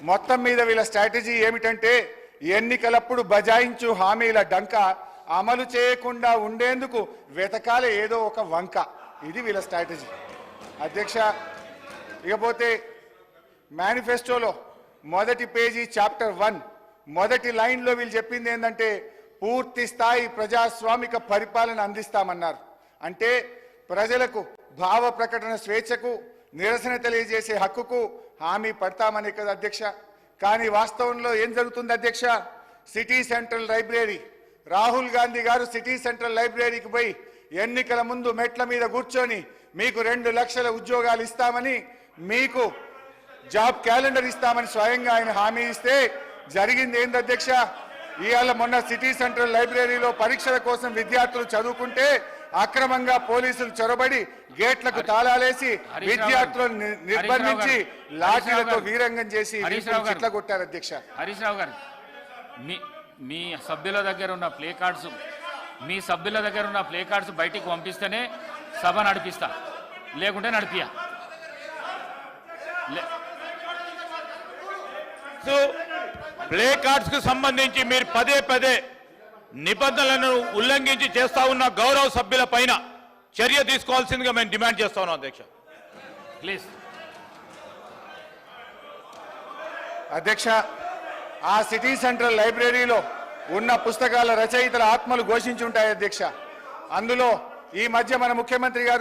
మొత్తం మీద వీళ్ళ స్ట్రాటజీ ఏమిటంటే ఎన్నికలప్పుడు బజాయించు హామీల డంక అమలు చేయకుండా ఉండేందుకు వెతకాలే ఏదో ఒక వంక. ఇది వీళ్ళ స్ట్రాటజీ అధ్యక్ష. ఇకపోతే మేనిఫెస్టోలో మొదటి పేజీ చాప్టర్ 1 మొదటి లైన్లో వీళ్ళు చెప్పింది ఏంటంటే పూర్తి స్థాయి ప్రజాస్వామిక పరిపాలన అందిస్తామన్నారు. అంటే ప్రజలకు భావ ప్రకటన స్వేచ్ఛకు నిరసన తెలియజేసే హక్కుకు హామీ పడతామనే కదా అధ్యక్ష. కానీ వాస్తవంలో ఏం జరుగుతుంది అధ్యక్ష? City central library, Rahul Gandhi గారు సిటీ సెంట్రల్ లైబ్రరీకి పోయి ఎన్నికల ముందు మెట్ల మీద కూర్చొని మీకు 2 లక్షల ఉద్యోగాలు ఇస్తామని, మీకు జాబ్ క్యాలెండర్ ఇస్తామని స్వయంగా ఆయన హామీ ఇస్తే జరిగింది ఏంది అధ్యక్ష? ఇవాళ మొన్న సిటీ సెంట్రల్ లైబ్రరీలో పరీక్షల కోసం విద్యార్థులు చదువుకుంటే అక్రమంగా పోలీసులు చొరబడి గేట్లకు తాళాలేసి విద్యార్థులను నిర్బంధించి లాఠీలతో వీరంగం చేసి చిట్ల కొట్టారు అధ్యక్ష. హరీష్ రావు గారు, మీ సభ్యుల దగ్గర ఉన్న ప్లే కార్డ్స్ బయటికి పంపిస్తేనే సభ నడిపిస్తా, లేకుంటే నడిపియా. ప్లే కార్డ్స్ కు సంబంధించి మీరు పదే పదే నిబంధనలను ఉల్లంఘించి చేస్తా ఉన్న గౌరవ సభ్యుల పైన చర్య తీసుకోవాల్సిందిగా మేము డిమాండ్ చేస్తా ఉన్నాం అధ్యక్ష. ప్లీజ్ అధ్యక్ష, ఆ సిటీ సెంట్రల్ లైబ్రరీలో ఉన్న పుస్తకాల రచయితల ఆత్మలు ఘోషించి ఉంటాయి అధ్యక్ష. అందులో ఈ మధ్య మన ముఖ్యమంత్రి గారు